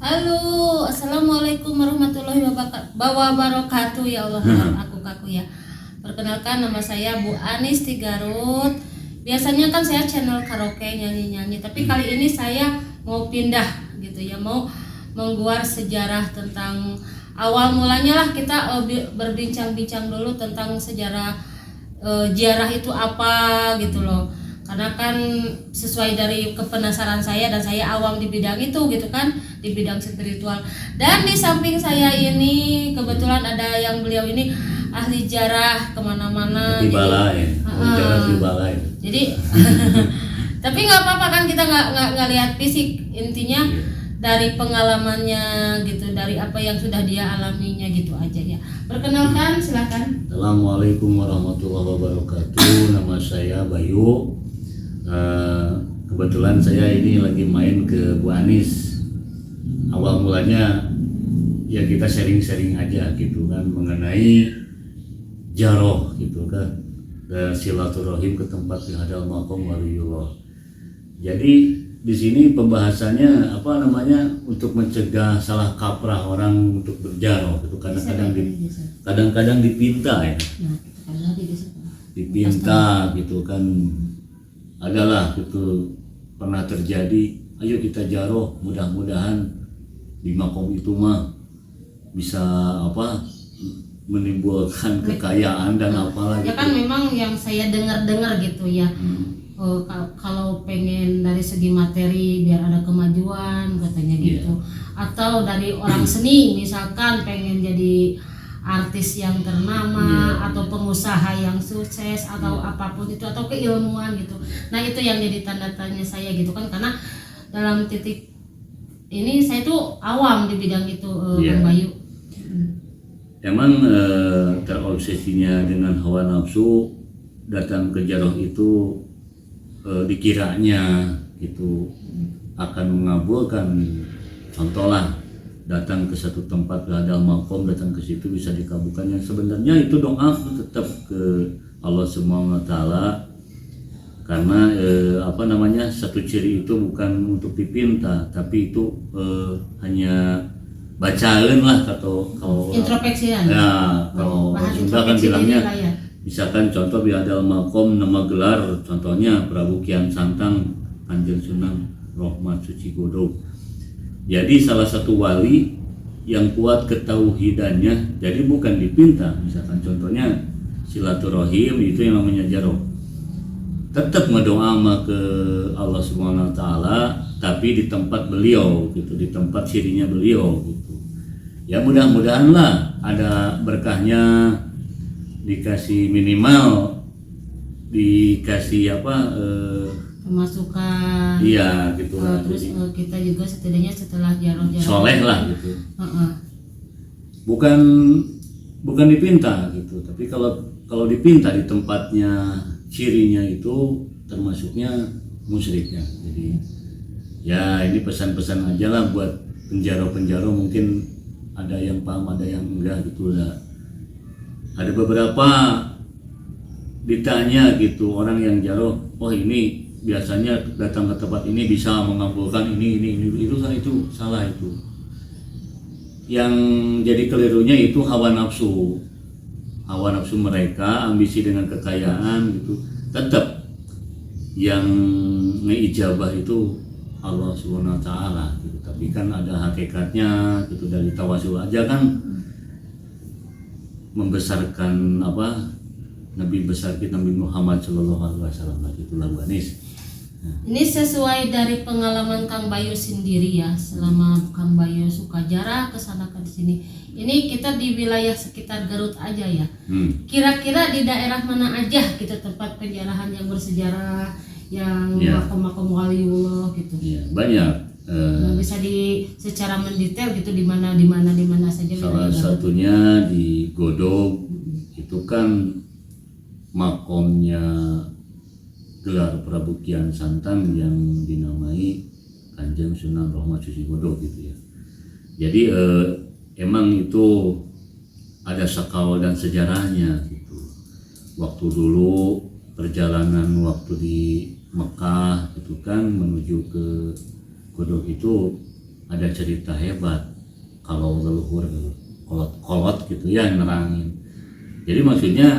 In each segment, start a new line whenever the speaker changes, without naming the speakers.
Halo, assalamualaikum warahmatullahi wabarakatuh. Ya Allah, aku ya. Perkenalkan, nama saya Bu Anis Tigarut. Biasanya kan saya channel karaoke nyanyi-nyanyi, tapi kali ini saya mau pindah gitu ya, mau mengguar sejarah tentang awal mulanya lah. Kita berbincang-bincang dulu tentang sejarah ziarah itu apa gitu loh. Karena kan sesuai dari kepenasaran saya, dan saya awam di bidang itu gitu kan, di bidang spiritual. Dan di samping saya ini kebetulan ada yang beliau ini ahli jarah kemana-mana.
Di balai, di balai.
Jadi tapi nggak apa-apa kan, kita nggak lihat fisik, intinya dari pengalamannya gitu, dari apa yang sudah dia alaminya gitu aja ya. Perkenalkan, silakan.
Assalamualaikum warahmatullahi wabarakatuh. Nama saya Bayu. Kebetulan saya ini lagi main ke Bu Anis. Awal mulanya ya kita sharing-sharing aja gitu kan, mengenai jaroh gitu kan, silaturahim ke tempat hadal maqam waliullah. Jadi di sini pembahasannya apa namanya, untuk mencegah salah kaprah orang untuk berjaroh itu kadang-kadang dipinta ya, dipinta gitu kan, adalah gitu pernah terjadi. Ayo kita jaroh, mudah-mudahan di makom itu mah bisa apa, menimbulkan kekayaan dan apalah
ya
gitu.
Kan memang yang saya dengar gitu ya, kalau pengen dari segi materi biar ada kemajuan katanya gitu, atau dari orang seni misalkan pengen jadi artis yang ternama, atau pengusaha yang sukses, atau apapun itu, atau keilmuan gitu. Nah itu yang jadi tanda tanya saya gitu kan, karena dalam titik ini saya tuh awam di bidang itu, Bang Bayu.
Emang terobsesinya dengan hawa nafsu, datang ke jaroh itu dikiranya gitu akan mengabulkan. Contoh lah, datang ke satu tempat hadal makom, datang ke situ bisa dikabulkan. Yang sebenarnya itu doa tetap ke Allah Subhanahu wa taala, karena apa namanya, satu ciri itu bukan untuk dipinta, tapi itu hanya bacaan lah, atau kalau
introspeksian
ya, kalau Sunda kan bilangnya, misalkan contoh di hadal makom nama gelar, contohnya Prabu Kian Santang Kanjeng Sunan Rahmat Suci Godo. Jadi salah satu wali yang kuat ketauhidannya, jadi bukan dipinta. Misalkan contohnya silaturahim, itu yang namanya jaroh. Tetap ngedoa ke Allah Subhanahu wa taala, tapi di tempat beliau gitu, di tempat sirinya beliau gitu. Ya mudah-mudahan lah ada berkahnya, dikasih minimal, dikasih apa,
pemasukan,
iya gitu lah.
terus kita juga setidaknya setelah jaroh-jaroh
soleh lah gitu. Bukan dipinta gitu, tapi kalau dipinta di tempatnya, cirinya itu termasuknya musyriknya. Jadi ya ini pesan-pesan aja lah buat penjaro-penjaro, mungkin ada yang paham, ada yang enggak gitu lah. Ada beberapa ditanya gitu orang yang jaroh, oh ini biasanya datang ke tempat ini bisa mengabulkan ini itu salah. Itu yang jadi kelirunya itu hawa nafsu mereka, ambisi dengan kekayaan gitu. Tetap yang ngeijabah itu Allah Subhanahu wa taala gitu. Tapi kan ada hakikatnya gitu, dari tawasul aja kan membesarkan apa, Nabi besar kita Nabi Muhammad Shallallahu Alaihi Wasallam. Itulah Bu Anis.
Ini sesuai dari pengalaman Kang Bayu sendiri ya, selama Kang Bayu suka jarah kesana ke sini. Ini kita di wilayah sekitar Garut aja ya. Kira-kira di daerah mana aja gitu tempat penjarahan yang bersejarah, yang makom-makom waliullah gitu?
Ya, banyak.
Bisa secara mendetail gitu, di mana saja.
Salah satunya di Godog, itu kan makomnya gelar Prabu Kian Santang yang dinamai Kanjeng Sunan Rahmat Suci Godo gitu ya. Jadi emang itu ada sakal dan sejarahnya gitu. Waktu dulu perjalanan waktu di Mekah itu kan menuju ke Godog itu ada cerita hebat kalau leluhur kolot gitu ya nerangin. Jadi maksudnya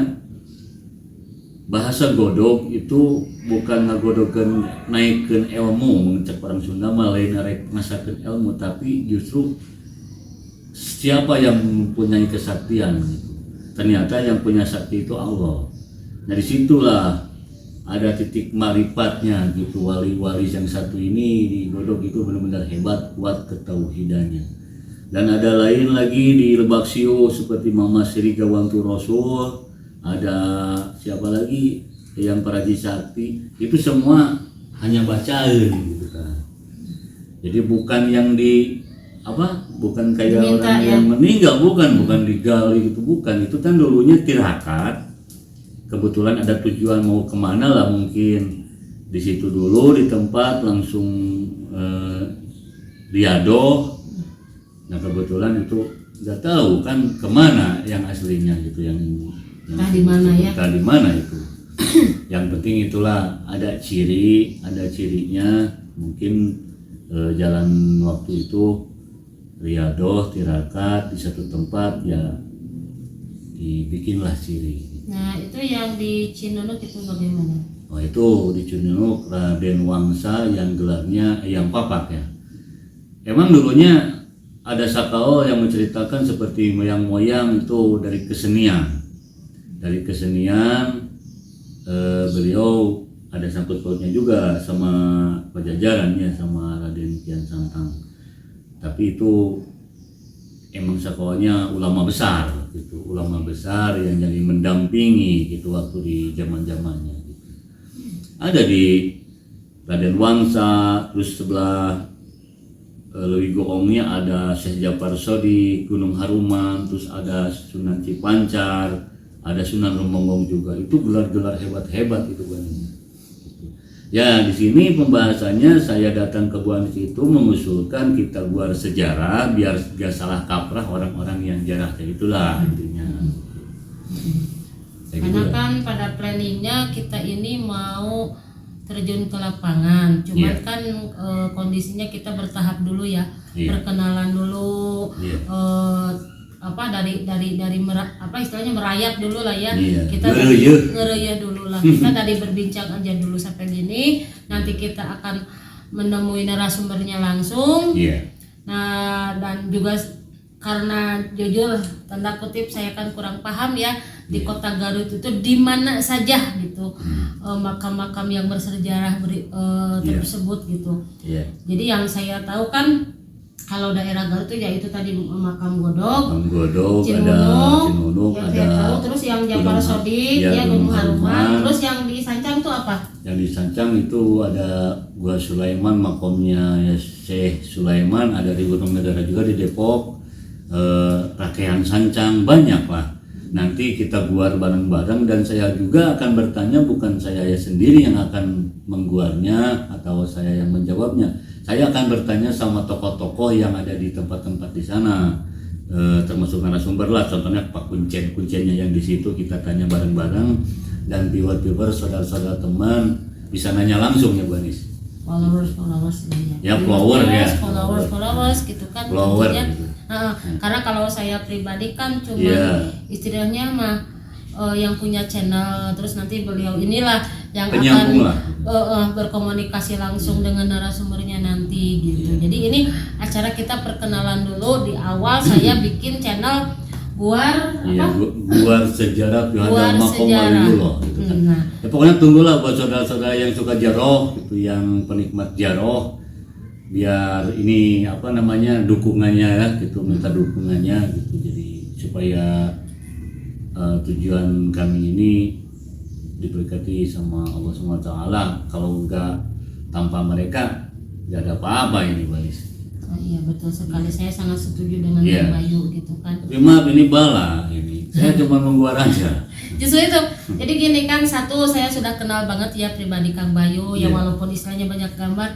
bahasa godog itu bukan ngagodogan naikkan ilmu cek orang Sunda mah lain arek ngasakeun ilmu, tapi justru siapa yang mempunyai kesaktian gitu. Ternyata yang punya sakti itu Allah. Nah disitulah ada titik marifatnya gitu. Wali-wali yang satu ini di godog itu benar-benar hebat, kuat ketauhidannya. Dan ada lain lagi di Lebak Sio seperti Mama Sri Gawantu Rasul, ada siapa lagi yang Paraji Sakti, itu semua hanya bacaan gitu kan. Jadi bukan yang bukan kayak diminta, orang yang meninggal, bukan digali gitu, bukan. Itu kan dulunya tirakat, kebetulan ada tujuan mau kemana lah, mungkin di situ dulu di tempat langsung riadoh. Nah kebetulan itu nggak tahu kan kemana yang aslinya gitu, yang
di mana ya?
Di mana itu? Yang penting itulah ada cirinya. Mungkin jalan waktu itu riadoh tirakat di satu tempat ya, dibikinlah ciri.
Nah itu yang di Cinunuk itu bagaimana?
Oh itu di Cinunuk Raden Wangsa yang gelarnya Eyang Papak ya. Emang dulunya ada sakao yang menceritakan seperti moyang-moyang itu dari kesenian. Dari kesenian beliau ada sangkut pautnya juga sama Pajajaran ya, sama Raden Kian Santang. Tapi itu emang sakaonya ulama besar gitu, ulama besar yang jadi mendampingi gitu waktu di zaman-zamannya gitu. Ada di Raden Wangsa, terus sebelah Lewi Goongnya ada Syekh Jafar Sodi Gunung Haruman, terus ada Sunan Cipancar, ada Sunan Rombonggong juga. Itu gelar-gelar hebat-hebat itu Bang. Ya di sini pembahasannya saya datang ke Bu Anis itu mengusulkan kita buat sejarah biar gak salah kaprah orang-orang yang jarah, kayak itulah intinya.
Karena kan pada planningnya kita ini mau terjun ke lapangan, cuman kan kondisinya kita bertahap dulu ya, perkenalan dulu, istilahnya merayap dulu lah ya, kita ngereyah dulu lah, kita dari berbincang aja dulu sampai gini, nanti kita akan menemui narasumbernya langsung. Nah dan juga karena jujur tanda kutip saya kan kurang paham ya di kota Garut itu di mana saja gitu makam-makam yang bersejarah tersebut gitu. Jadi yang saya tahu kan kalau daerah Garut itu ya itu tadi makam Godog, Cinunuk, ada terus yang Jafar Sodi, Gunung Haruman, terus yang di Sancang itu apa?
Yang di Sancang itu ada Gua Sulaiman, makamnya ya Syekh Sulaiman, ada di Gunung Negara juga di Depok. Rakean Sancang banyak lah. Nanti kita guar bareng-bareng dan saya juga akan bertanya, bukan saya sendiri yang akan mengguarnya atau saya yang menjawabnya. Saya akan bertanya sama tokoh-tokoh yang ada di tempat-tempat di sana, termasuk narasumber lah. Contohnya Pak Kuncinya yang di situ kita tanya bareng-bareng, dan viewer saudara-saudara teman bisa nanya langsung ya Bu Anis.
Followers
ya followers
gitu kan tentunya. Karena kalau saya pribadi kan cuma istilahnya mah yang punya channel, terus nanti beliau inilah yang akan berkomunikasi langsung dengan narasumbernya nanti gitu. Jadi ini acara kita perkenalan dulu di awal. Saya bikin channel Guar
Sejarah Yohana Makom Waliullah gitu kan. Ya, pokoknya tunggulah buat saudara-saudara yang suka jaroh gitu, yang penikmat jaroh, biar ini dukungannya ya gitu, minta dukungannya gitu. Jadi supaya tujuan kami ini diberkati sama Allah SWT. Kalau enggak, tanpa mereka enggak ada apa-apa ini Balis.
Iya betul sekali, saya sangat setuju dengan Bang Bayu gitu kan.
Tapi maaf ini bala ini, saya cuma mengguar aja.
Justru itu, jadi gini kan, satu saya sudah kenal banget ya pribadi Kang Bayu, ya walaupun istilahnya banyak gambar,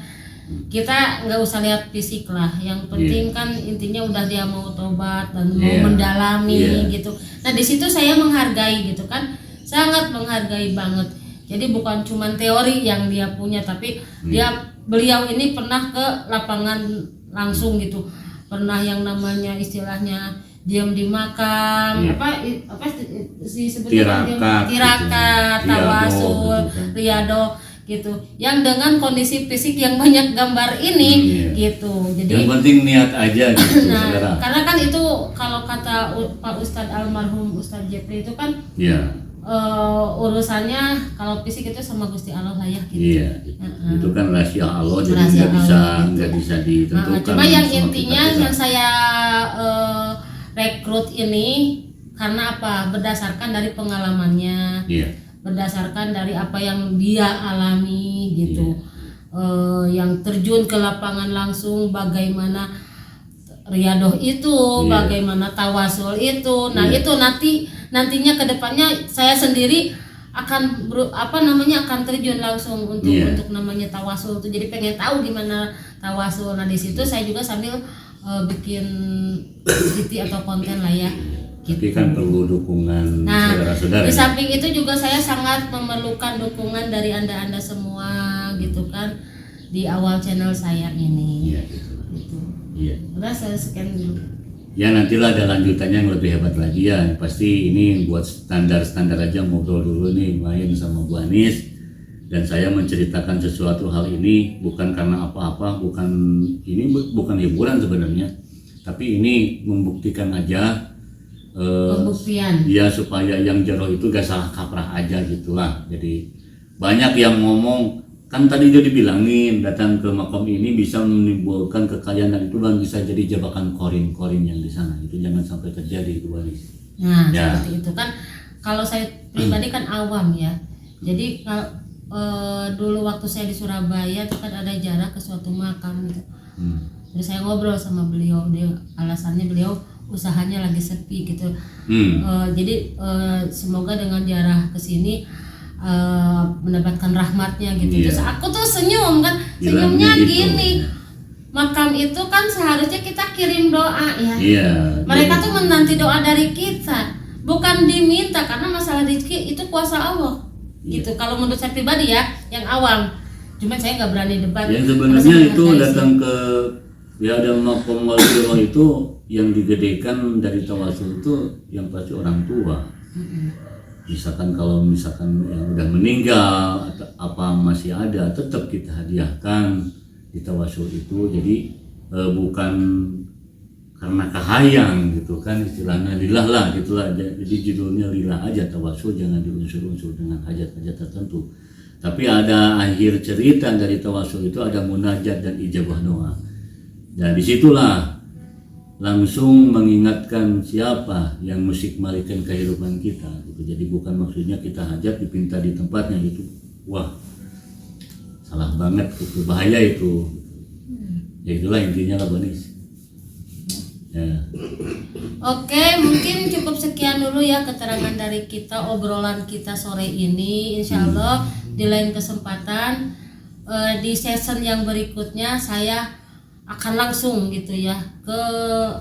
kita nggak usah lihat fisik lah, yang penting kan intinya udah dia mau tobat dan mau mendalami gitu. Nah di situ saya menghargai gitu kan, sangat menghargai banget. Jadi bukan cuma teori yang dia punya, tapi beliau ini pernah ke lapangan langsung gitu. Pernah yang namanya istilahnya diam di makam,
Iya.
apa si sebutnya
Tirakat,
tirakat,
gitu.
tawasul,
Riado, gitu kan.
riado gitu. Yang dengan kondisi fisik yang banyak gambar ini
Iya.
gitu. Jadi
Yang penting niat aja gitu,
nah,
saudara.
karena kan itu kalau kata Pak Ustadz almarhum Ustadz Jepri itu kan
Iya.
urusannya kalau fisik itu sama Gusti Allah lah ya gitu.
Iya, itu kan rahasia Allah, jadi
Rahasia
nggak bisa
Allah, gitu.
nggak bisa ditentukan.
Cuma yang
sama
intinya
kita.
yang saya rekrut ini karena apa? Berdasarkan dari pengalamannya,
Iya,
berdasarkan dari apa yang dia alami gitu. Yang terjun ke lapangan langsung, bagaimana riadoh itu,
Iya.
bagaimana tawasul itu. Nah,
Iya.
itu nantinya ke depannya saya sendiri akan akan terjun langsung untuk
Iya.
namanya tawasul itu. Jadi pengen tahu gimana tawasul. Nah, di situ saya juga sambil bikin video atau konten lah ya.
tapi kan perlu dukungan
Nah,
saudara-saudara.
di samping itu juga saya sangat memerlukan dukungan dari Anda semua gitu kan di awal channel saya ini.
Iya, gitu.
Gitu.
Iya.
Udah saya scan dulu.
Ya nantilah ada lanjutannya yang lebih hebat lagi ya. Pasti ini buat standar aja, ngobrol dulu nih main sama Bu Anis. Dan saya menceritakan sesuatu hal ini bukan karena apa-apa, bukan hiburan sebenarnya. Tapi ini membuktikan aja
Pembuktian.
ya supaya yang jero itu gak salah kaprah aja gitulah. Jadi banyak yang ngomong, kan tadi udah dibilangin datang ke makom ini bisa menimbulkan kekayaan dan itu kan bisa jadi jebakan korin yang di sana. Itu jangan sampai terjadi itu Anis.
Nah,
Ya.
seperti itu kan. Kalau saya pribadi kan awam ya. Jadi kalau dulu waktu saya di Surabaya itu kan ada jarak ke suatu makam gitu. Terus saya ngobrol sama beliau, alasannya beliau usahanya lagi sepi gitu. Jadi semoga dengan ziarah ke sini mendapatkan rahmatnya gitu.
Iya.
Terus aku tuh senyum kan,
Bilangnya
senyumnya
gitu.
gini. Makam itu kan seharusnya kita kirim doa ya.
Iya.
Mereka tuh menanti doa dari kita, bukan diminta, karena masalah rezeki itu kuasa Allah.
Iya.
Gitu. Kalau menurut saya pribadi ya, yang awam. Cuma saya nggak berani debat.
Yang
Karena
sebenarnya
saya
itu
menghargai
datang ke ya ada makom waliullah itu yang digedekan dari tawasul itu yang pasti orang tua. Misalkan kalau yang udah meninggal atau apa masih ada, tetap kita hadiahkan di tawasul itu. Jadi bukan karena kahayang gitu kan, istilahnya lillah lah gitulah. Jadi judulnya lillah aja tawasul, jangan diunsur-unsur dengan hajat-hajat tertentu. Tapi ada akhir cerita dari tawasul itu ada munajat dan ijabah doa. Dan disitulah langsung mengingatkan siapa yang musikmalikan kehidupan kita gitu. Jadi bukan maksudnya kita hajat dipinta di tempatnya gitu. Wah, salah banget itu, bahaya itu. Ya itulah intinya lah Banis. Ya.
Oke, mungkin cukup sekian dulu ya keterangan dari kita, obrolan kita sore ini. Insya Allah di lain kesempatan di season yang berikutnya saya akan langsung gitu ya ke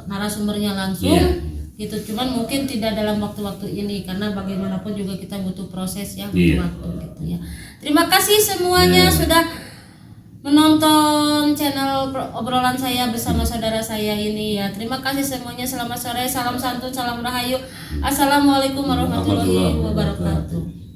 narasumbernya langsung.
Iya.
Gitu. Cuman mungkin tidak dalam waktu-waktu ini karena bagaimanapun juga kita butuh proses ya,
Iya.
butuh waktu gitu ya. Terima kasih semuanya
Iya.
sudah menonton channel obrolan saya bersama saudara saya ini ya. Terima kasih semuanya. Selamat sore, salam santun, salam rahayu. Assalamualaikum warahmatullahi wabarakatuh.